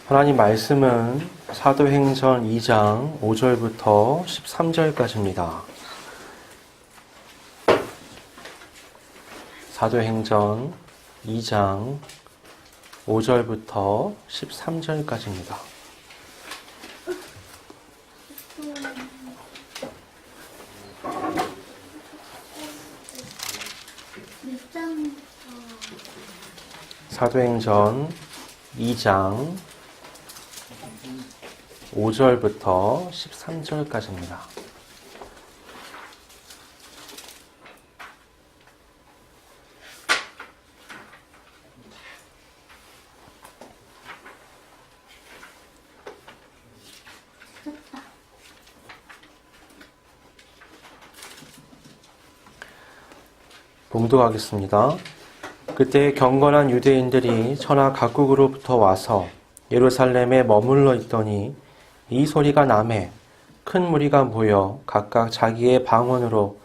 하나님 말씀은 사도행전 2장 5절부터 13절까지입니다. 사도행전 2장 5절부터 13절까지입니다. 사도행전 2장 5절부터 13절까지입니다. 봉독하겠습니다. 그때 경건한 유대인들이 천하 각국으로부터 와서 예루살렘에 머물러 있더니 이 소리가 나매 큰 무리가 모여 각각 자기의 방언으로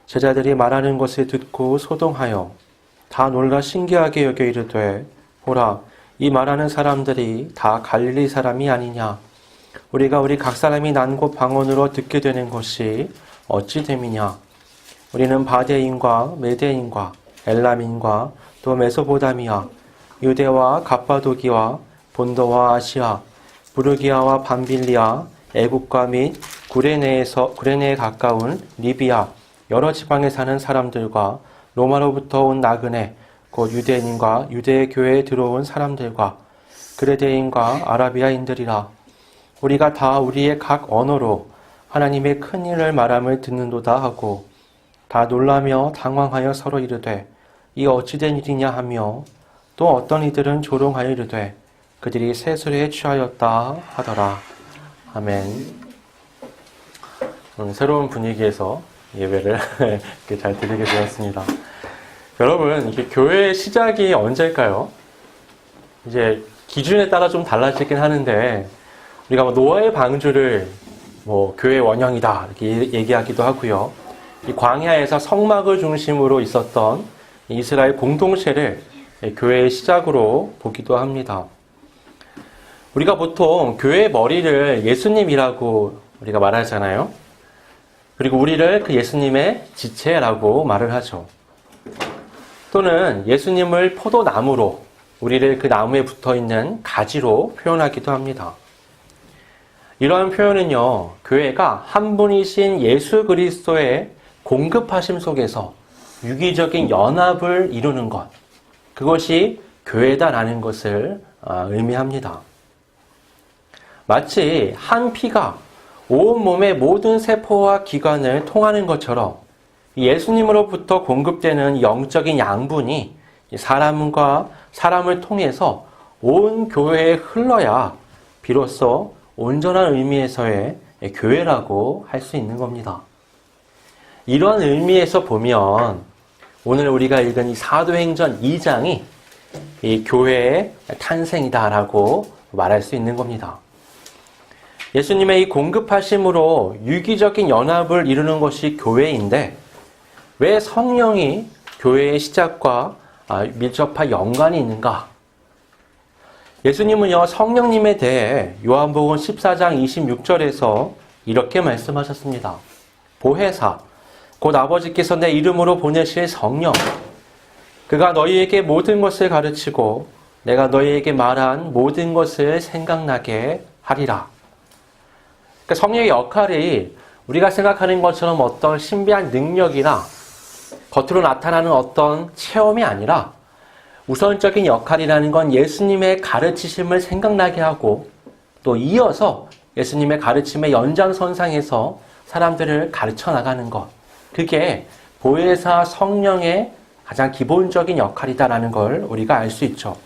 제자들이 말하는 것을 듣고 소동하여 다 놀라 신기하게 여겨 이르되 보라 이 말하는 사람들이 다 갈릴리 사람이 아니냐 우리가 우리 각 사람이 난 곳 방언으로 듣게 되는 것이 어찌 됨이냐 우리는 바데인과 메데인과 엘람인과 또 메소포다미아 유대와 갑바도기와 본도와 아시아 부르기아와 밤빌리아 애국과 및 구레네에 가까운 리비아 여러 지방에 사는 사람들과 로마로부터 온 나그네 곧 유대인과 유대 교회에 들어온 사람들과 그레데인과 아라비아인들이라 우리가 다 우리의 각 언어로 하나님의 큰 일을 말함을 듣는도다 하고 다 놀라며 당황하여 서로 이르되 이 어찌된 일이냐 하며 또 어떤 이들은 조롱하여 이르되 그들이 세술에 취하였다 하더라. 아멘. 새로운 분위기에서 예배를 이렇게 잘 드리게 되었습니다. 여러분, 이게 교회의 시작이 언제일까요? 이제 기준에 따라 좀 달라지긴 하는데 우리가 노아의 방주를 교회의 원형이다 이렇게 얘기하기도 하고요. 이 광야에서 성막을 중심으로 있었던 이스라엘 공동체를 교회의 시작으로 보기도 합니다. 우리가 보통 교회의 머리를 예수님이라고 우리가 말하잖아요. 그리고 우리를 그 예수님의 지체라고 말을 하죠. 또는 예수님을 포도나무로 우리를 그 나무에 붙어있는 가지로 표현하기도 합니다. 이러한 표현은요, 교회가 한 분이신 예수 그리스도의 공급하심 속에서 유기적인 연합을 이루는 것, 그것이 교회다라는 것을 의미합니다. 마치 한 피가 온몸의 모든 세포와 기관을 통하는 것처럼 예수님으로부터 공급되는 영적인 양분이 사람과 사람을 통해서 온 교회에 흘러야 비로소 온전한 의미에서의 교회라고 할 수 있는 겁니다. 이런 의미에서 보면 오늘 우리가 읽은 이 사도행전 2장이 이 교회의 탄생이다라고 말할 수 있는 겁니다. 예수님의 이 공급하심으로 유기적인 연합을 이루는 것이 교회인데 왜 성령이 교회의 시작과 밀접한 연관이 있는가? 예수님은요, 성령님에 대해 요한복음 14장 26절에서 이렇게 말씀하셨습니다. 보혜사, 곧 아버지께서 내 이름으로 보내실 성령, 그가 너희에게 모든 것을 가르치고 내가 너희에게 말한 모든 것을 생각나게 하리라. 그러니까 성령의 역할이 우리가 생각하는 것처럼 어떤 신비한 능력이나 겉으로 나타나는 어떤 체험이 아니라 우선적인 역할이라는 건 예수님의 가르치심을 생각나게 하고 또 이어서 예수님의 가르침의 연장선상에서 사람들을 가르쳐 나가는 것. 그게 보혜사 성령의 가장 기본적인 역할이다라는 걸 우리가 알 수 있죠.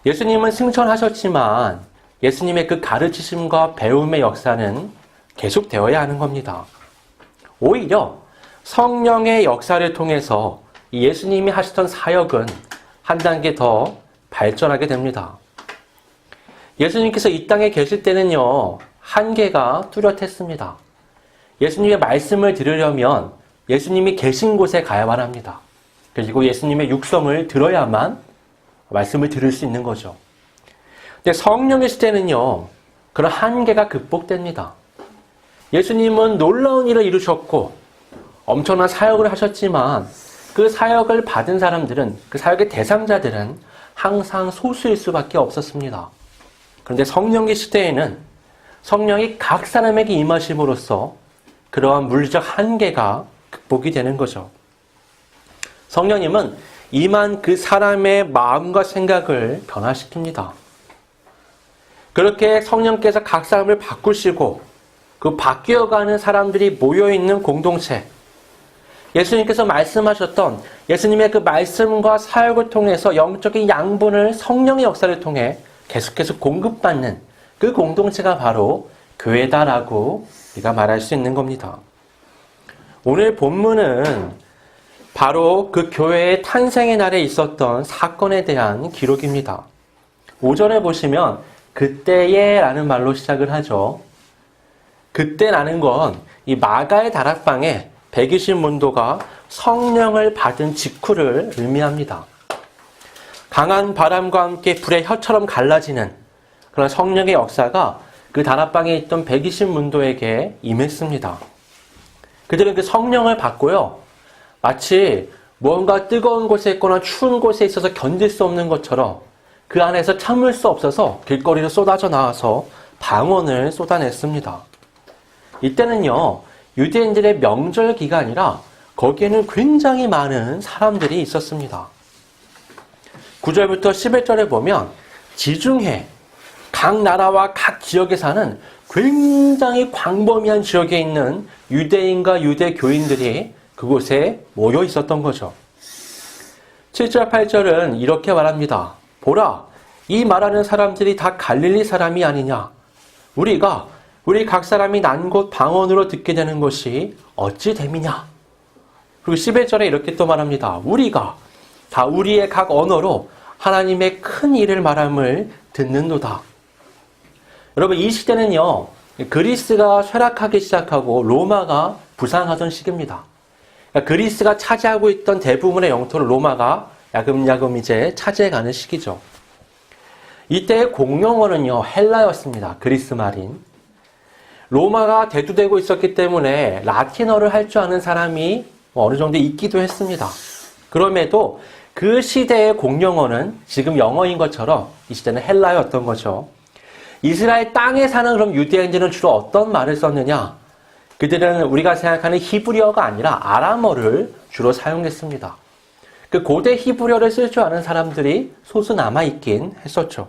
예수님은 승천하셨지만 예수님의 그 가르치심과 배움의 역사는 계속되어야 하는 겁니다. 오히려 성령의 역사를 통해서 예수님이 하시던 사역은 한 단계 더 발전하게 됩니다. 예수님께서 이 땅에 계실 때는요, 한계가 뚜렷했습니다. 예수님의 말씀을 들으려면 예수님이 계신 곳에 가야만 합니다. 그리고 예수님의 육성을 들어야만 말씀을 들을 수 있는 거죠. 근데 성령의 시대는요, 그런 한계가 극복됩니다. 예수님은 놀라운 일을 이루셨고 엄청난 사역을 하셨지만 그 사역을 받은 사람들은, 그 사역의 대상자들은 항상 소수일 수밖에 없었습니다. 그런데 성령의 시대에는 성령이 각 사람에게 임하심으로써 그러한 물리적 한계가 극복이 되는 거죠. 성령님은 임한 그 사람의 마음과 생각을 변화시킵니다. 그렇게 성령께서 각 사람을 바꾸시고 그 바뀌어가는 사람들이 모여있는 공동체, 예수님께서 말씀하셨던 예수님의 그 말씀과 사역을 통해서 영적인 양분을 성령의 역사를 통해 계속해서 공급받는 그 공동체가 바로 교회다라고 우리가 말할 수 있는 겁니다. 오늘 본문은 바로 그 교회의 탄생의 날에 있었던 사건에 대한 기록입니다. 5절에 보시면 그때에 라는 말로 시작을 하죠. 그때라는 건 이 마가의 다락방에 120문도가 성령을 받은 직후를 의미합니다. 강한 바람과 함께 불의 혀처럼 갈라지는 그런 성령의 역사가 그 다락방에 있던 120문도에게 임했습니다. 그들은 그 성령을 받고요, 마치 무언가 뜨거운 곳에 있거나 추운 곳에 있어서 견딜 수 없는 것처럼 그 안에서 참을 수 없어서 길거리로 쏟아져 나와서 방언을 쏟아냈습니다. 이때는요, 유대인들의 명절 기간이라 거기에는 굉장히 많은 사람들이 있었습니다. 9절부터 11절에 보면 지중해, 각 나라와 각 지역에 사는 굉장히 광범위한 지역에 있는 유대인과 유대교인들이 그곳에 모여 있었던 거죠. 7절, 8절은 이렇게 말합니다. 보라, 이 말하는 사람들이 다 갈릴리 사람이 아니냐? 우리 각 사람이 난 곳 방언으로 듣게 되는 것이 어찌 됨이냐? 그리고 11절에 이렇게 또 말합니다. 우리가 다 우리의 각 언어로 하나님의 큰 일을 말함을 듣는도다. 여러분, 이 시대는요, 그리스가 쇠락하기 시작하고 로마가 부상하던 시기입니다. 그러니까 그리스가 차지하고 있던 대부분의 영토를 로마가 야금야금 이제 차지해가는 시기죠. 이때의 공용어는요, 헬라였습니다. 그리스 말인. 로마가 대두되고 있었기 때문에 라틴어를 할 줄 아는 사람이 어느 정도 있기도 했습니다. 그럼에도 그 시대의 공용어는 지금 영어인 것처럼 이 시대는 헬라였던 거죠. 이스라엘 땅에 사는 그럼 유대인들은 주로 어떤 말을 썼느냐? 그들은 우리가 생각하는 히브리어가 아니라 아람어를 주로 사용했습니다. 그 고대 히브리어를 쓸 줄 아는 사람들이 소수 남아있긴 했었죠.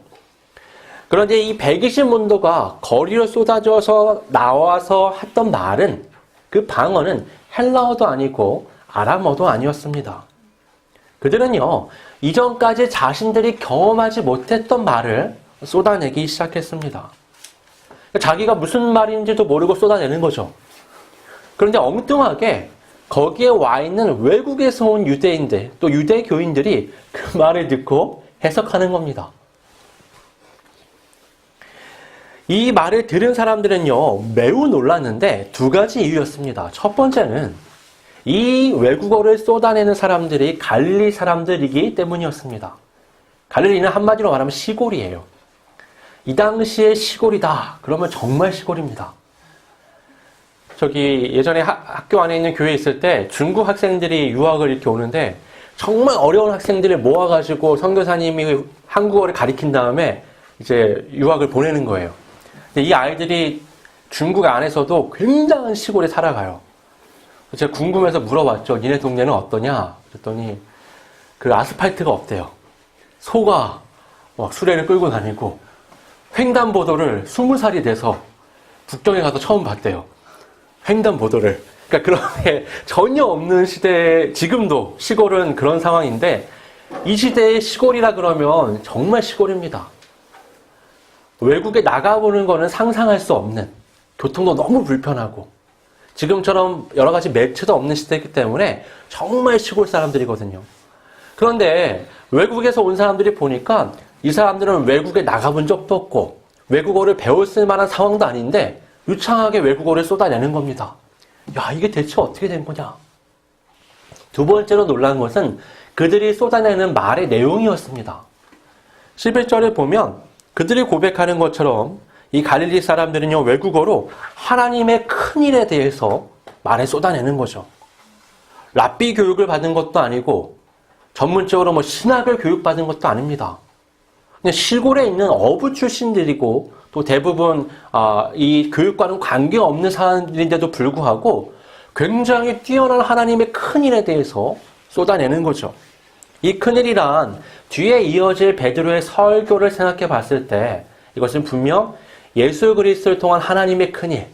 그런데 이 120문도가 거리로 쏟아져서 나와서 했던 말은, 그 방언은 헬라어도 아니고 아람어도 아니었습니다. 그들은요, 이전까지 자신들이 경험하지 못했던 말을 쏟아내기 시작했습니다. 자기가 무슨 말인지도 모르고 쏟아내는 거죠. 그런데 엉뚱하게 거기에 와 있는 외국에서 온 유대인들, 또 유대교인들이 그 말을 듣고 해석하는 겁니다. 이 말을 들은 사람들은요, 매우 놀랐는데 두 가지 이유였습니다. 첫 번째는 이 외국어를 쏟아내는 사람들이 갈릴리 사람들이기 때문이었습니다. 갈릴리는 한마디로 말하면 시골이에요. 이 당시에 시골이다. 그러면 정말 시골입니다. 저기 예전에 학교 안에 있는 교회에 있을 때 중국 학생들이 유학을 이렇게 오는데 정말 어려운 학생들을 모아가지고 선교사님이 한국어를 가리킨 다음에 이제 유학을 보내는 거예요. 근데 이 아이들이 중국 안에서도 굉장한 시골에 살아가요. 제가 궁금해서 물어봤죠. 니네 동네는 어떠냐? 그랬더니 그 아스팔트가 없대요. 소가 막 수레를 끌고 다니고 횡단보도를 20살이 돼서 북경에 가서 처음 봤대요. 횡단보도를. 그러니까 그런 게 전혀 없는 시대에 지금도 시골은 그런 상황인데 이 시대의 시골이라 그러면 정말 시골입니다. 외국에 나가보는 거는 상상할 수 없는, 교통도 너무 불편하고 지금처럼 여러 가지 매체도 없는 시대이기 때문에 정말 시골 사람들이거든요. 그런데 외국에서 온 사람들이 보니까 이 사람들은 외국에 나가본 적도 없고 외국어를 배웠을 만한 상황도 아닌데 유창하게 외국어를 쏟아내는 겁니다. 야, 이게 대체 어떻게 된 거냐? 두 번째로 놀란 것은 그들이 쏟아내는 말의 내용이었습니다. 11절에 보면 그들이 고백하는 것처럼 이 갈릴리 사람들은요, 외국어로 하나님의 큰 일에 대해서 말을 쏟아내는 거죠. 랍비 교육을 받은 것도 아니고 전문적으로 뭐 신학을 교육받은 것도 아닙니다. 그냥 시골에 있는 어부 출신들이고 또 대부분 이 교육과는 관계없는 사람들인데도 불구하고 굉장히 뛰어난 하나님의 큰 일에 대해서 쏟아내는 거죠. 이 큰일이란 뒤에 이어질 베드로의 설교를 생각해 봤을 때 이것은 분명 예수 그리스도를 통한 하나님의 큰일,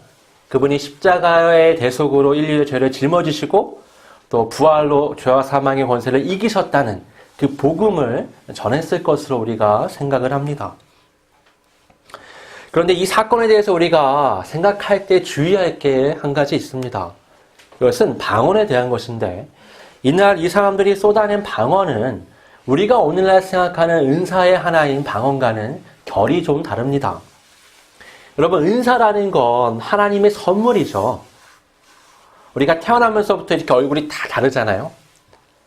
그분이 십자가의 대속으로 인류의 죄를 짊어지시고 또 부활로 죄와 사망의 권세를 이기셨다는 그 복음을 전했을 것으로 우리가 생각을 합니다. 그런데 이 사건에 대해서 우리가 생각할 때 주의할 게 한 가지 있습니다. 이것은 방언에 대한 것인데 이날 이 사람들이 쏟아낸 방언은 우리가 오늘날 생각하는 은사의 하나인 방언과는 결이 좀 다릅니다. 여러분, 은사라는 건 하나님의 선물이죠. 우리가 태어나면서부터 이렇게 얼굴이 다 다르잖아요.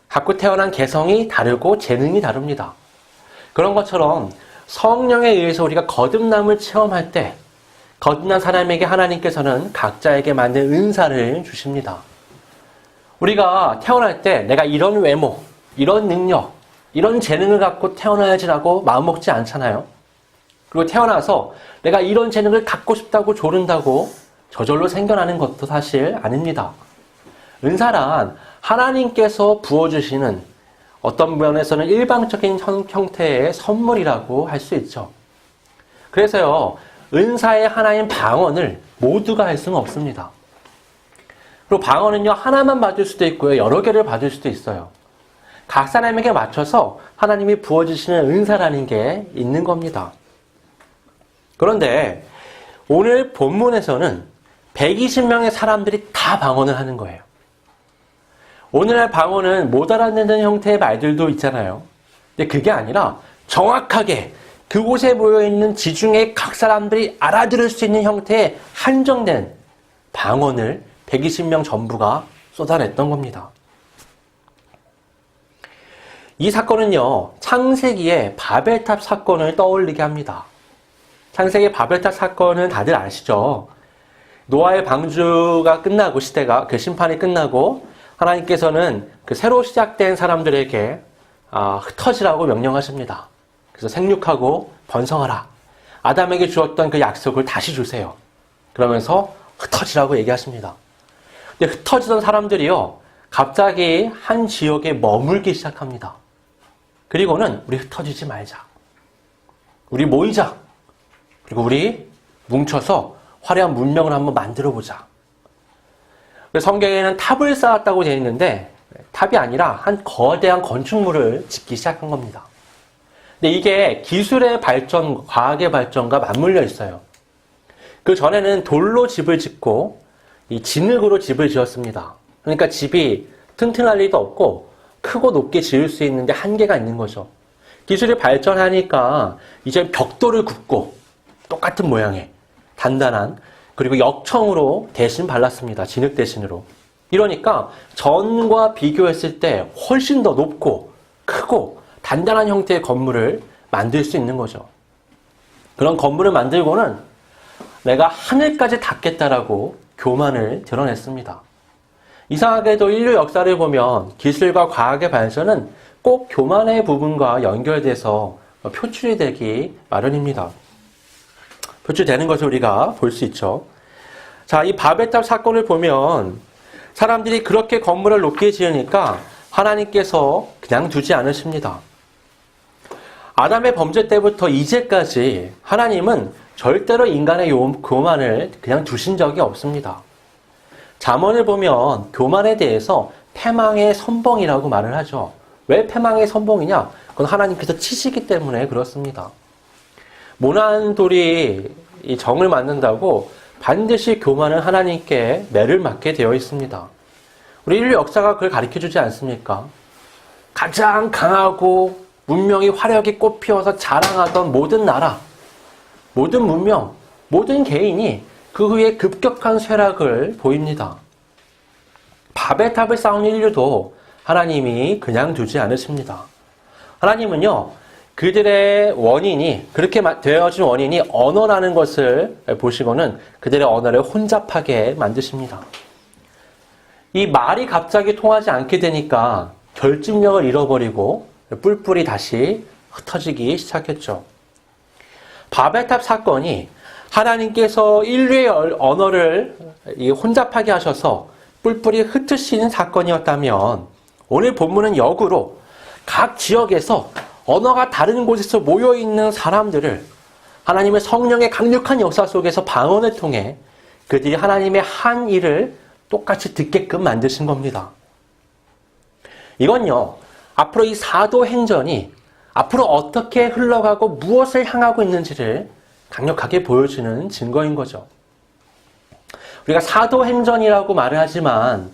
갖고 태어난 개성이 다르고 재능이 다릅니다. 그런 것처럼 성령에 의해서 우리가 거듭남을 체험할 때 거듭난 사람에게 하나님께서는 각자에게 맞는 은사를 주십니다. 우리가 태어날 때 내가 이런 외모, 이런 능력, 이런 재능을 갖고 태어나야지라고 마음먹지 않잖아요. 그리고 태어나서 내가 이런 재능을 갖고 싶다고 조른다고 저절로 생겨나는 것도 사실 아닙니다. 은사란 하나님께서 부어주시는 어떤 면에서는 일방적인 형태의 선물이라고 할 수 있죠. 그래서요, 은사의 하나인 방언을 모두가 할 수는 없습니다. 그리고 방언은요, 하나만 받을 수도 있고요, 여러 개를 받을 수도 있어요. 각 사람에게 맞춰서 하나님이 부어주시는 은사라는 게 있는 겁니다. 그런데 오늘 본문에서는 120명의 사람들이 다 방언을 하는 거예요. 오늘날 방언은 못 알아듣는 형태의 말들도 있잖아요. 근데 그게 아니라 정확하게 그곳에 모여있는 지중해 각 사람들이 알아들을 수 있는 형태의 한정된 방언을 120명 전부가 쏟아냈던 겁니다. 이 사건은요, 창세기의 바벨탑 사건을 떠올리게 합니다. 창세기 바벨탑 사건은 다들 아시죠? 노아의 방주가 끝나고 시대가 그 심판이 끝나고 하나님께서는 그 새로 시작된 사람들에게 흩어지라고 명령하십니다. 그래서 생육하고 번성하라. 아담에게 주었던 그 약속을 다시 주세요. 그러면서 흩어지라고 얘기하십니다. 근데 흩어지던 사람들이요, 갑자기 한 지역에 머물기 시작합니다. 그리고는 우리 흩어지지 말자. 우리 모이자. 그리고 우리 뭉쳐서 화려한 문명을 한번 만들어보자. 성경에는 탑을 쌓았다고 되어 있는데 탑이 아니라 한 거대한 건축물을 짓기 시작한 겁니다. 근데 이게 기술의 발전, 과학의 발전과 맞물려 있어요. 그 전에는 돌로 집을 짓고 이 진흙으로 집을 지었습니다. 그러니까 집이 튼튼할 리도 없고 크고 높게 지을 수 있는데 한계가 있는 거죠. 기술이 발전하니까 이제 벽돌을 굽고 똑같은 모양의 단단한, 그리고 역청으로 대신 발랐습니다. 진흙 대신으로. 이러니까 전과 비교했을 때 훨씬 더 높고 크고 단단한 형태의 건물을 만들 수 있는 거죠. 그런 건물을 만들고는 내가 하늘까지 닿겠다라고 교만을 드러냈습니다. 이상하게도 인류 역사를 보면 기술과 과학의 발전은 꼭 교만의 부분과 연결돼서 표출이 되기 마련입니다. 표출되는 것을 우리가 볼 수 있죠. 자, 이 바벨탑 사건을 보면 사람들이 그렇게 건물을 높게 지으니까 하나님께서 그냥 두지 않으십니다. 아담의 범죄 때부터 이제까지 하나님은 절대로 인간의 교만을 그냥 두신 적이 없습니다. 잠언을 보면 교만에 대해서 패망의 선봉이라고 말을 하죠. 왜 패망의 선봉이냐? 그건 하나님께서 치시기 때문에 그렇습니다. 모난 돌이 이 정을 맞는다고 반드시 교만은 하나님께 매를 맞게 되어 있습니다. 우리 인류 역사가 그걸 가르쳐주지 않습니까? 가장 강하고 문명이 화력이 꽃피어서 자랑하던 모든 나라, 모든 문명, 모든 개인이 그 후에 급격한 쇠락을 보입니다. 바벨탑을 쌓은 인류도 하나님이 그냥 두지 않으십니다. 하나님은요, 그들의 원인이, 그렇게 되어진 원인이 언어라는 것을 보시고는 그들의 언어를 혼잡하게 만드십니다. 이 말이 갑자기 통하지 않게 되니까 결집력을 잃어버리고 뿔뿔이 다시 흩어지기 시작했죠. 바벨탑 사건이 하나님께서 인류의 언어를 혼잡하게 하셔서 뿔뿔이 흩으시는 사건이었다면 오늘 본문은 역으로 각 지역에서 언어가 다른 곳에서 모여있는 사람들을 하나님의 성령의 강력한 역사 속에서 방언을 통해 그들이 하나님의 한 일을 똑같이 듣게끔 만드신 겁니다. 이건요, 앞으로 이 사도행전이 앞으로 어떻게 흘러가고 무엇을 향하고 있는지를 강력하게 보여주는 증거인 거죠. 우리가 사도행전이라고 말을 하지만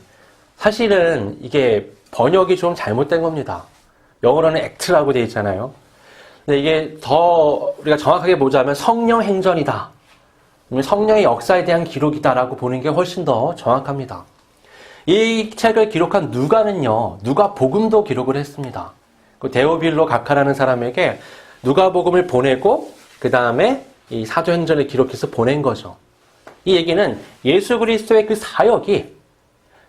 사실은 이게 번역이 좀 잘못된 겁니다. 영어로는 액트라고 되어 있잖아요. 근데 이게 더 우리가 정확하게 보자면 성령 행전이다. 성령의 역사에 대한 기록이다라고 보는 게 훨씬 더 정확합니다. 이 책을 기록한 누가는요, 누가복음도 기록을 했습니다. 그 데오빌로 각하라는 사람에게 누가복음을 보내고 그 다음에 이 사도행전을 기록해서 보낸 거죠. 이 얘기는 예수 그리스도의 그 사역이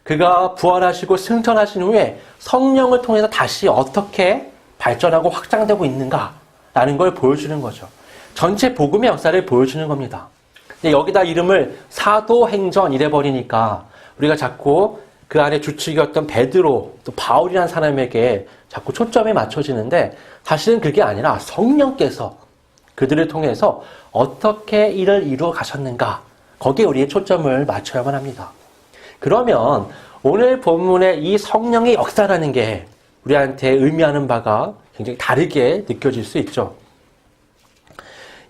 그가 부활하시고 승천하신 후에 성령을 통해서 다시 어떻게 발전하고 확장되고 있는가라는 걸 보여주는 거죠. 전체 복음의 역사를 보여주는 겁니다. 근데 여기다 이름을 사도행전 이래 버리니까 우리가 자꾸 그 안에 주축이었던 베드로 또 바울이라는 사람에게 자꾸 초점이 맞춰지는데 사실은 그게 아니라 성령께서 그들을 통해서 어떻게 일을 이루어 가셨는가 거기에 우리의 초점을 맞춰야만 합니다. 그러면 오늘 본문의 이 성령의 역사라는 게 우리한테 의미하는 바가 굉장히 다르게 느껴질 수 있죠.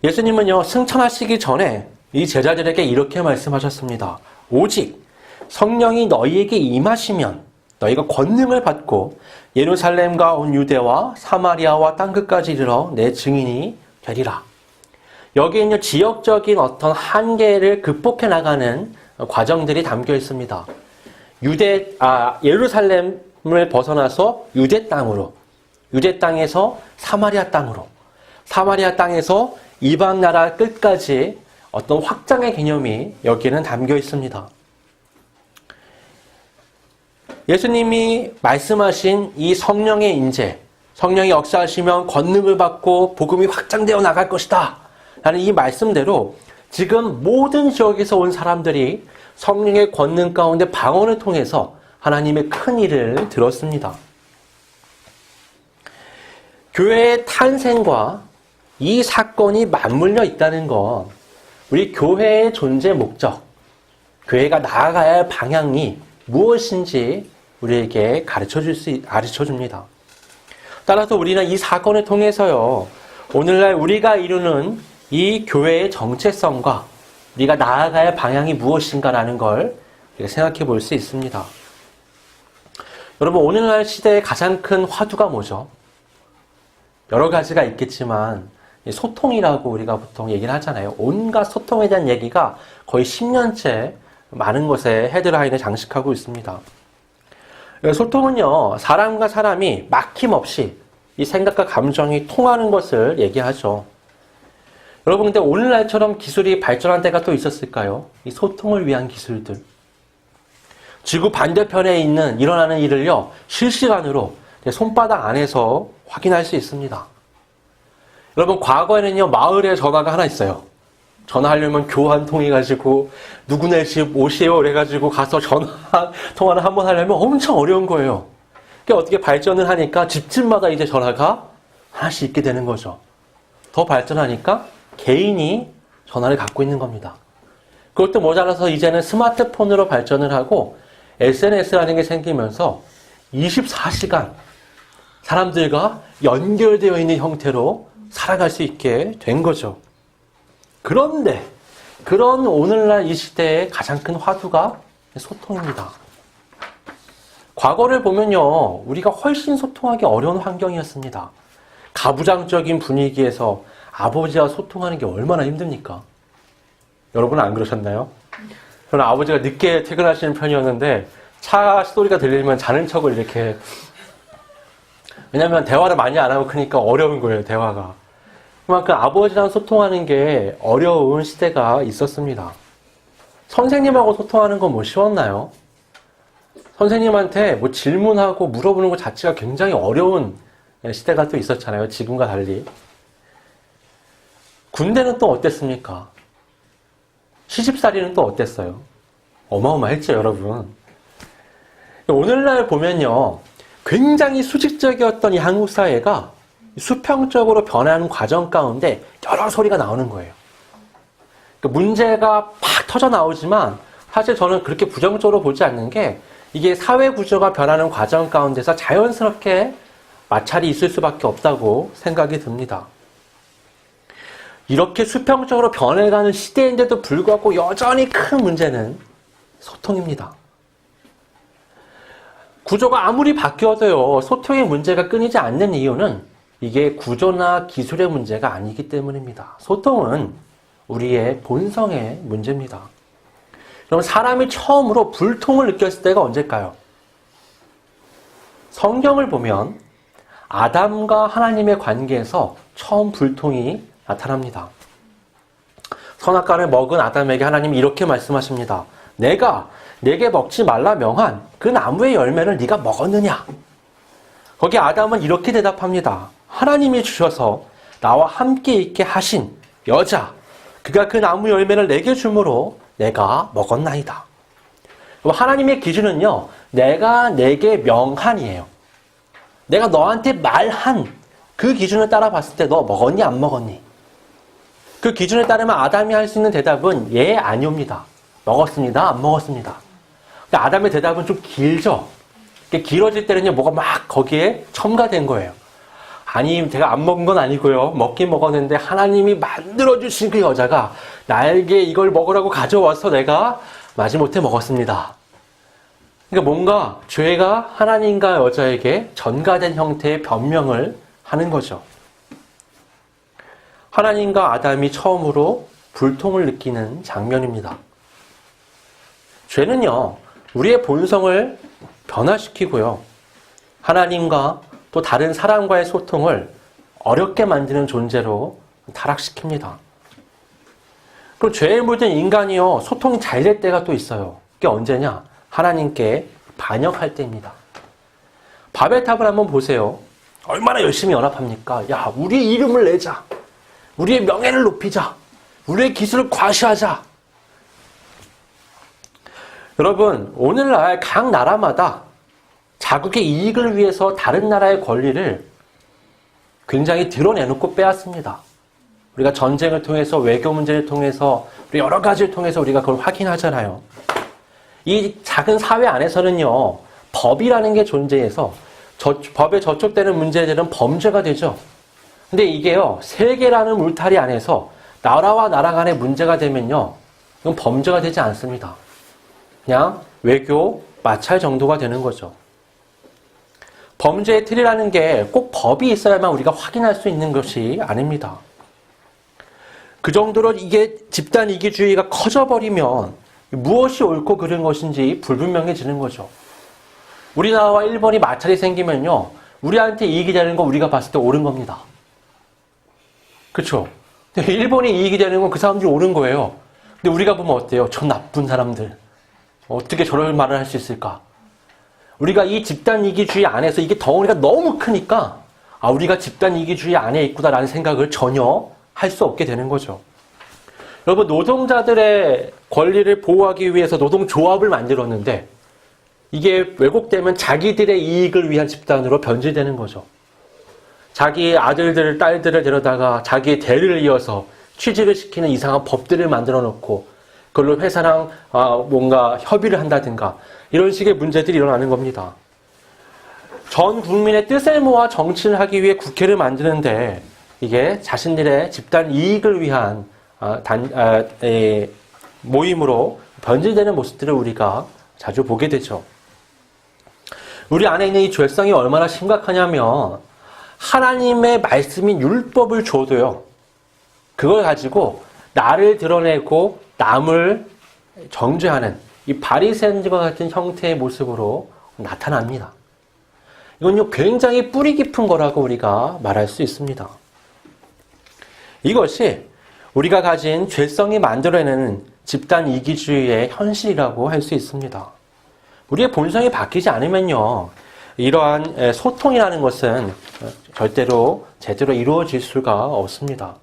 예수님은요, 승천하시기 전에 이 제자들에게 이렇게 말씀하셨습니다. 오직 성령이 너희에게 임하시면 너희가 권능을 받고 예루살렘과 온 유대와 사마리아와 땅끝까지 이르러 내 증인이 되리라. 여기에는 지역적인 어떤 한계를 극복해 나가는 과정들이 담겨 있습니다. 예루살렘을 벗어나서 유대 땅으로, 유대 땅에서 사마리아 땅으로, 사마리아 땅에서 이방 나라 끝까지 어떤 확장의 개념이 여기에는 담겨 있습니다. 예수님이 말씀하신 이 성령의 임재, 성령이 역사하시면 권능을 받고 복음이 확장되어 나갈 것이다 라는 이 말씀대로 지금 모든 지역에서 온 사람들이 성령의 권능 가운데 방언을 통해서 하나님의 큰 일을 들었습니다. 교회의 탄생과 이 사건이 맞물려 있다는 건 우리 교회의 존재 목적, 교회가 나아가야 할 방향이 무엇인지 우리에게 가르쳐 줍니다. 따라서 우리는 이 사건을 통해서요, 오늘날 우리가 이루는 이 교회의 정체성과 우리가 나아가야 할 방향이 무엇인가라는 걸 생각해 볼 수 있습니다. 여러분, 오늘날 시대의 가장 큰 화두가 뭐죠? 여러 가지가 있겠지만 소통이라고 우리가 보통 얘기를 하잖아요. 온갖 소통에 대한 얘기가 거의 10년째 많은 곳에 헤드라인을 장식하고 있습니다. 소통은요, 사람과 사람이 막힘없이 이 생각과 감정이 통하는 것을 얘기하죠. 여러분, 근데 오늘날처럼 기술이 발전한 때가 또 있었을까요? 이 소통을 위한 기술들. 지구 반대편에 일어나는 일을요, 실시간으로 손바닥 안에서 확인할 수 있습니다. 여러분, 과거에는요, 마을에 전화가 하나 있어요. 전화하려면 교환 통해가지고, 누구네 집 오시에요? 그래가지고 가서 통화를 한번 하려면 엄청 어려운 거예요. 그게 어떻게 발전을 하니까 집집마다 이제 전화가 하나씩 있게 되는 거죠. 더 발전하니까 개인이 전화를 갖고 있는 겁니다. 그것도 모자라서 이제는 스마트폰으로 발전을 하고 SNS라는 게 생기면서 24시간 사람들과 연결되어 있는 형태로 살아갈 수 있게 된 거죠. 그런데 그런 오늘날 이 시대의 가장 큰 화두가 소통입니다. 과거를 보면요, 우리가 훨씬 소통하기 어려운 환경이었습니다. 가부장적인 분위기에서 아버지와 소통하는 게 얼마나 힘듭니까? 여러분은 안 그러셨나요? 저는 아버지가 늦게 퇴근하시는 편이었는데 차 소리가 들리면 자는 척을 이렇게 왜냐면 대화를 많이 안 하고 크니까 어려운 거예요, 대화가. 그만큼 아버지랑 소통하는 게 어려운 시대가 있었습니다. 선생님하고 소통하는 건 뭐 쉬웠나요? 선생님한테 뭐 질문하고 물어보는 것 자체가 굉장히 어려운 시대가 또 있었잖아요. 지금과 달리. 군대는 또 어땠습니까? 시집살이는 또 어땠어요? 어마어마했죠, 여러분. 오늘날 보면요, 굉장히 수직적이었던 이 한국 사회가 수평적으로 변하는 과정 가운데 여러 소리가 나오는 거예요. 문제가 팍 터져 나오지만 사실 저는 그렇게 부정적으로 보지 않는 게 이게 사회 구조가 변하는 과정 가운데서 자연스럽게 마찰이 있을 수밖에 없다고 생각이 듭니다. 이렇게 수평적으로 변해가는 시대인데도 불구하고 여전히 큰 문제는 소통입니다. 구조가 아무리 바뀌어도요, 소통의 문제가 끊이지 않는 이유는 이게 구조나 기술의 문제가 아니기 때문입니다. 소통은 우리의 본성의 문제입니다. 그럼 사람이 처음으로 불통을 느꼈을 때가 언제일까요? 성경을 보면 아담과 하나님의 관계에서 처음 불통이 나타납니다. 선악과를 먹은 아담에게 하나님이 이렇게 말씀하십니다. 내가 내게 먹지 말라 명한 그 나무의 열매를 네가 먹었느냐? 거기 아담은 이렇게 대답합니다. 하나님이 주셔서 나와 함께 있게 하신 여자, 그가 그 나무 열매를 내게 주므로 내가 먹었나이다. 하나님의 기준은요, 내가 내게 명한이에요. 내가 너한테 말한 그 기준을 따라 봤을 때 너 먹었니 안 먹었니? 그 기준에 따르면 아담이 할 수 있는 대답은 예, 아니옵니다. 먹었습니다, 안 먹었습니다. 근데 아담의 대답은 좀 길죠. 길어질 때는요, 뭐가 막 거기에 첨가된 거예요. 아니, 제가 안 먹은 건 아니고요. 먹긴 먹었는데 하나님이 만들어주신 그 여자가 나에게 이걸 먹으라고 가져와서 내가 마지못해 먹었습니다. 그러니까 뭔가 죄가 하나님과 여자에게 전가된 형태의 변명을 하는 거죠. 하나님과 아담이 처음으로 불통을 느끼는 장면입니다. 죄는요, 우리의 본성을 변화시키고요. 하나님과 또 다른 사람과의 소통을 어렵게 만드는 존재로 타락시킵니다. 그리고 죄에 물든 인간이요, 소통이 잘 될 때가 또 있어요. 그게 언제냐? 하나님께 반역할 때입니다. 바벨탑을 한번 보세요. 얼마나 열심히 연합합니까? 야, 우리의 이름을 내자. 우리의 명예를 높이자. 우리의 기술을 과시하자. 여러분, 오늘날 각 나라마다 자국의 이익을 위해서 다른 나라의 권리를 굉장히 드러내놓고 빼앗습니다. 우리가 전쟁을 통해서, 외교 문제를 통해서, 여러 가지를 통해서 우리가 그걸 확인하잖아요. 이 작은 사회 안에서는요, 법이라는 게 존재해서 법에 저촉되는 문제들은 범죄가 되죠. 근데 이게요, 세계라는 울타리 안에서 나라와 나라 간의 문제가 되면요, 이건 범죄가 되지 않습니다. 그냥 외교 마찰 정도가 되는 거죠. 범죄의 틀이라는 게 꼭 법이 있어야만 우리가 확인할 수 있는 것이 아닙니다. 그 정도로 이게 집단 이기주의가 커져버리면 무엇이 옳고 그른 것인지 불분명해지는 거죠. 우리나라와 일본이 마찰이 생기면요, 우리한테 이익이 되는 거 우리가 봤을 때 옳은 겁니다. 그렇죠? 일본이 이익이 되는 건 그 사람들이 옳은 거예요. 근데 우리가 보면 어때요? 저 나쁜 사람들. 어떻게 저런 말을 할 수 있을까? 우리가 이 집단 이기주의 안에서 이게 덩어리가 너무 크니까 우리가 집단 이기주의 안에 있구나라는 생각을 전혀 할 수 없게 되는 거죠. 여러분, 노동자들의 권리를 보호하기 위해서 노동조합을 만들었는데 이게 왜곡되면 자기들의 이익을 위한 집단으로 변질되는 거죠. 자기 아들들, 딸들을 데려다가 자기의 대를 이어서 취직을 시키는 이상한 법들을 만들어 놓고 그걸로 회사랑 뭔가 협의를 한다든가 이런 식의 문제들이 일어나는 겁니다. 전 국민의 뜻을 모아 정치를 하기 위해 국회를 만드는데 이게 자신들의 집단 이익을 위한 모임으로 변질되는 모습들을 우리가 자주 보게 되죠. 우리 안에 있는 이 죄성이 얼마나 심각하냐면 하나님의 말씀인 율법을 줘도요, 그걸 가지고 나를 드러내고 남을 정죄하는 이 바리새인과 같은 형태의 모습으로 나타납니다. 이건요, 굉장히 뿌리 깊은 거라고 우리가 말할 수 있습니다. 이것이 우리가 가진 죄성이 만들어내는 집단 이기주의의 현실이라고 할 수 있습니다. 우리의 본성이 바뀌지 않으면요, 이러한 소통이라는 것은 절대로 제대로 이루어질 수가 없습니다.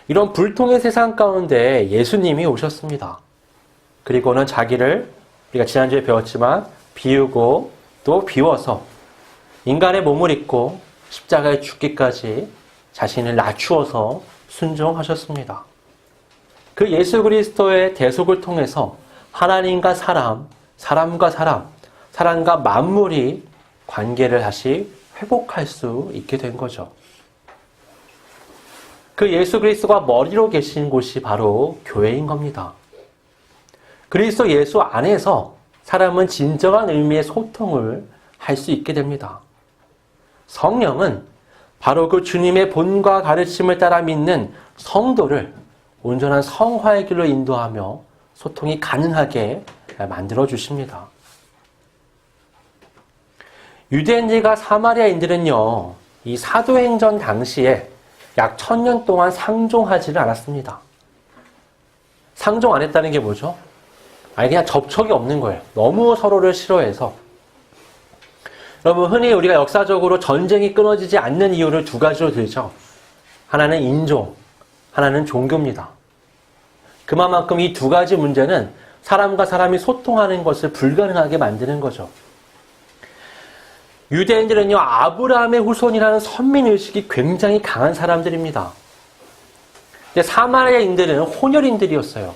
이런 불통의 세상 가운데 예수님이 오셨습니다. 그리고는 자기를 우리가 지난주에 배웠지만 비우고 또 비워서 인간의 몸을 입고 십자가에 죽기까지 자신을 낮추어서 순종하셨습니다. 그 예수 그리스도의 대속을 통해서 하나님과 사람, 사람과 사람, 사람과 만물이 관계를 다시 회복할 수 있게 된 거죠. 그 예수 그리스도가 머리로 계신 곳이 바로 교회인 겁니다. 그리스도 예수 안에서 사람은 진정한 의미의 소통을 할 수 있게 됩니다. 성령은 바로 그 주님의 본과 가르침을 따라 믿는 성도를 온전한 성화의 길로 인도하며 소통이 가능하게 만들어 주십니다. 유대인들과 사마리아인들은요, 이 사도행전 당시에 약 1000년 동안 상종하지를 않았습니다. 상종 안 했다는 게 뭐죠? 아니, 그냥 접촉이 없는 거예요. 너무 서로를 싫어해서. 여러분, 흔히 우리가 역사적으로 전쟁이 끊어지지 않는 이유를 두 가지로 들죠. 하나는 인종, 하나는 종교입니다. 그만큼 이 두 가지 문제는 사람과 사람이 소통하는 것을 불가능하게 만드는 거죠. 유대인들은요, 아브라함의 후손이라는 선민의식이 굉장히 강한 사람들입니다. 근데 사마리아인들은 혼혈인들이었어요.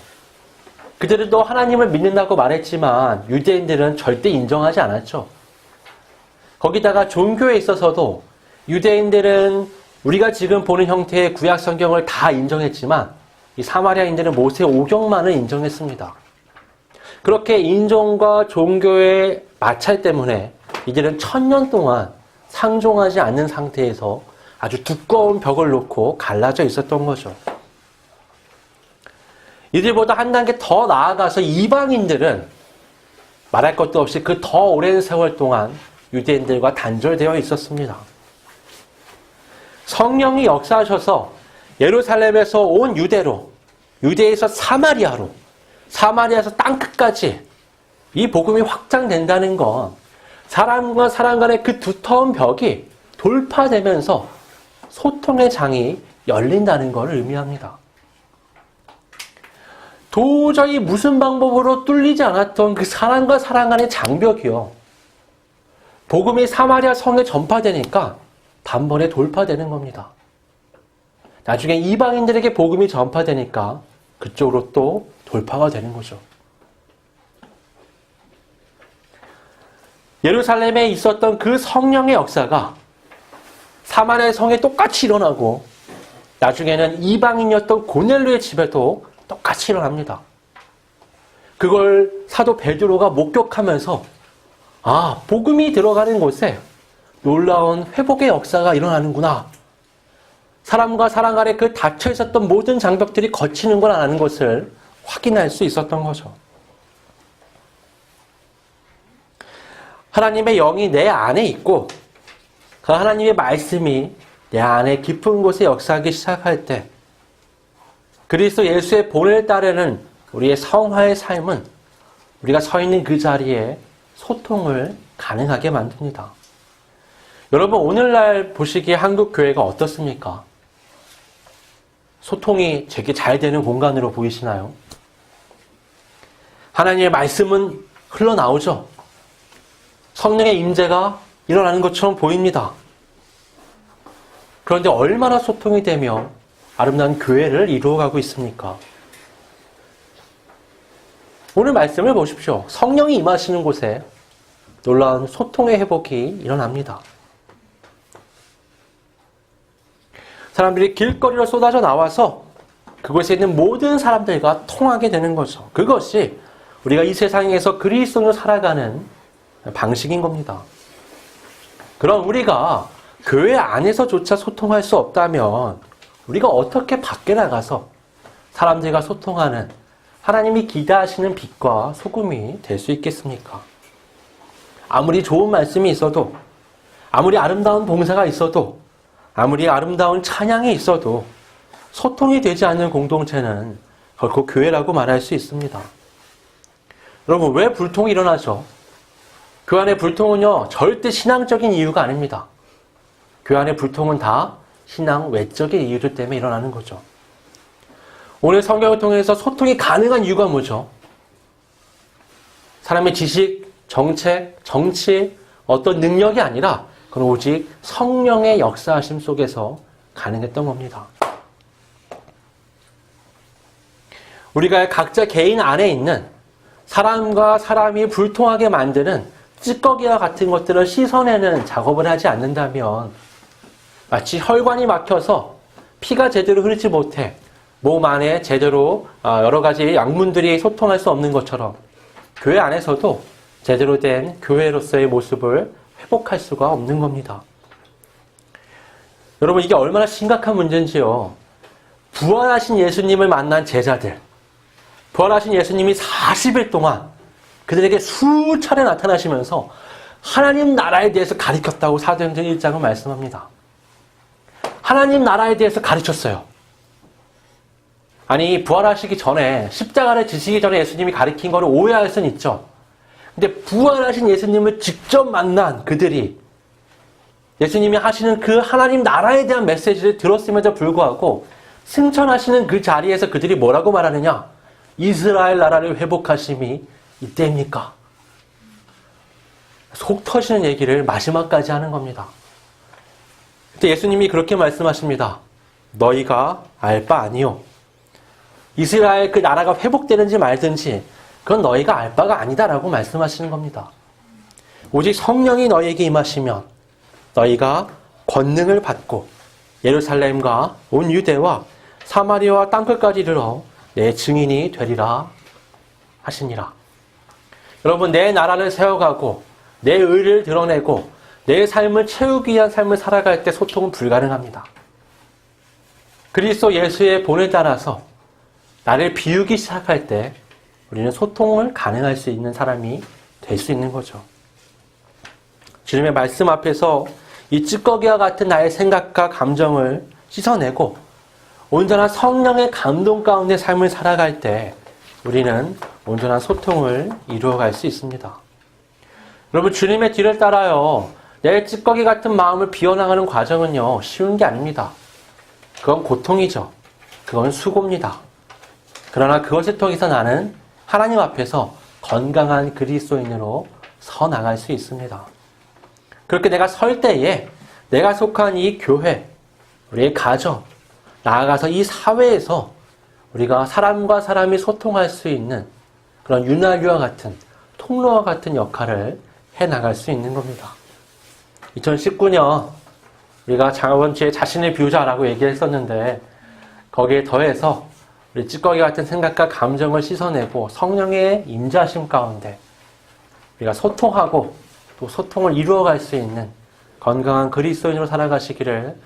그들도 하나님을 믿는다고 말했지만 유대인들은 절대 인정하지 않았죠. 거기다가 종교에 있어서도 유대인들은 우리가 지금 보는 형태의 구약 성경을 다 인정했지만 이 사마리아인들은 모세 오경만을 인정했습니다. 그렇게 인종과 종교의 마찰 때문에 이들은 1000년 동안 상종하지 않는 상태에서 아주 두꺼운 벽을 놓고 갈라져 있었던 거죠. 이들보다 한 단계 더 나아가서 이방인들은 말할 것도 없이 그 더 오랜 세월 동안 유대인들과 단절되어 있었습니다. 성령이 역사하셔서 예루살렘에서 온 유대로, 유대에서 사마리아로, 사마리아에서 땅끝까지 이 복음이 확장된다는 건 사람과 사람 간의 그 두터운 벽이 돌파되면서 소통의 장이 열린다는 것을 의미합니다. 도저히 무슨 방법으로 뚫리지 않았던 그 사람과 사람 간의 장벽이요, 복음이 사마리아 성에 전파되니까 단번에 돌파되는 겁니다. 나중에 이방인들에게 복음이 전파되니까 그쪽으로 또 돌파가 되는 거죠. 예루살렘에 있었던 그 성령의 역사가 사마리아 성에 똑같이 일어나고 나중에는 이방인이었던 고넬료의 집에도 똑같이 일어납니다. 그걸 사도 베드로가 목격하면서 복음이 들어가는 곳에 놀라운 회복의 역사가 일어나는구나. 사람과 사람 간에 그 닫혀 있었던 모든 장벽들이 거치는구나라는 것을 확인할 수 있었던 거죠. 하나님의 영이 내 안에 있고 그 하나님의 말씀이 내 안에 깊은 곳에 역사하기 시작할 때 그리스도 예수의 본을 따르는 우리의 성화의 삶은 우리가 서 있는 그 자리에 소통을 가능하게 만듭니다. 여러분, 오늘날 보시기에 한국 교회가 어떻습니까? 소통이 되게 잘 되는 공간으로 보이시나요? 하나님의 말씀은 흘러나오죠. 성령의 임재가 일어나는 것처럼 보입니다. 그런데 얼마나 소통이 되며 아름다운 교회를 이루어가고 있습니까? 오늘 말씀을 보십시오. 성령이 임하시는 곳에 놀라운 소통의 회복이 일어납니다. 사람들이 길거리로 쏟아져 나와서 그곳에 있는 모든 사람들과 통하게 되는 거죠. 그것이 우리가 이 세상에서 그리스도로 살아가는 방식인 겁니다. 그럼 우리가 교회 안에서조차 소통할 수 없다면 우리가 어떻게 밖에 나가서 사람들과 소통하는 하나님이 기대하시는 빛과 소금이 될 수 있겠습니까? 아무리 좋은 말씀이 있어도 아무리 아름다운 봉사가 있어도, 아무리 아름다운 찬양이 있어도 소통이 되지 않는 공동체는 결코 교회라고 말할 수 있습니다. 여러분, 왜 불통이 일어나죠? 그 안에 불통은요, 절대 신앙적인 이유가 아닙니다. 그 안에 불통은 다 신앙 외적인 이유들 때문에 일어나는 거죠. 오늘 성경을 통해서 소통이 가능한 이유가 뭐죠? 사람의 지식, 정책, 정치, 어떤 능력이 아니라 그건 오직 성령의 역사하심 속에서 가능했던 겁니다. 우리가 각자 개인 안에 있는 사람과 사람이 불통하게 만드는 찌꺼기와 같은 것들을 씻어내는 작업을 하지 않는다면 마치 혈관이 막혀서 피가 제대로 흐르지 못해 몸 안에 제대로 여러 가지 약문들이 소통할 수 없는 것처럼 교회 안에서도 제대로 된 교회로서의 모습을 회복할 수가 없는 겁니다. 여러분, 이게 얼마나 심각한 문제인지요. 부활하신 예수님을 만난 제자들, 부활하신 예수님이 40일 동안 그들에게 수차례 나타나시면서 하나님 나라에 대해서 가르쳤다고 사도행전 1장은 말씀합니다. 하나님 나라에 대해서 가르쳤어요. 아니, 부활하시기 전에, 십자가를 지시기 전에 예수님이 가르친 거를 오해할 수는 있죠. 근데 부활하신 예수님을 직접 만난 그들이 예수님이 하시는 그 하나님 나라에 대한 메시지를 들었음에도 불구하고 승천하시는 그 자리에서 그들이 뭐라고 말하느냐? 이스라엘 나라를 회복하심이 이때입니까? 속 터지는 얘기를 마지막까지 하는 겁니다. 그때 예수님이 그렇게 말씀하십니다. 너희가 알 바 아니요. 이스라엘 그 나라가 회복되는지 말든지 그건 너희가 알 바가 아니다라고 말씀하시는 겁니다. 오직 성령이 너희에게 임하시면 너희가 권능을 받고 예루살렘과 온 유대와 사마리아와 땅끝까지 이르러 내 증인이 되리라 하시니라. 여러분, 내 나라를 세워가고 내 의를 드러내고 내 삶을 채우기 위한 삶을 살아갈 때 소통은 불가능합니다. 그리스도 예수의 본에 따라서 나를 비우기 시작할 때 우리는 소통을 가능할 수 있는 사람이 될 수 있는 거죠. 주님의 말씀 앞에서 이 찌꺼기와 같은 나의 생각과 감정을 씻어내고 온전한 성령의 감동 가운데 삶을 살아갈 때 우리는 온전한 소통을 이루어갈 수 있습니다. 여러분, 주님의 뒤를 따라요. 내 찌꺼기 같은 마음을 비워나가는 과정은요, 쉬운 게 아닙니다. 그건 고통이죠. 그건 수고입니다. 그러나 그것을 통해서 나는 하나님 앞에서 건강한 그리스도인으로 서 나갈 수 있습니다. 그렇게 내가 설 때에 내가 속한 이 교회, 우리의 가정, 나아가서 이 사회에서 우리가 사람과 사람이 소통할 수 있는 그런 윤활유와 같은 통로와 같은 역할을 해나갈 수 있는 겁니다. 2019년 우리가 저번 주에 자신을 비우자라고 얘기했었는데 거기에 더해서 우리 찌꺼기 같은 생각과 감정을 씻어내고 성령의 임재하심 가운데 우리가 소통하고 또 소통을 이루어갈 수 있는 건강한 그리스도인으로 살아가시기를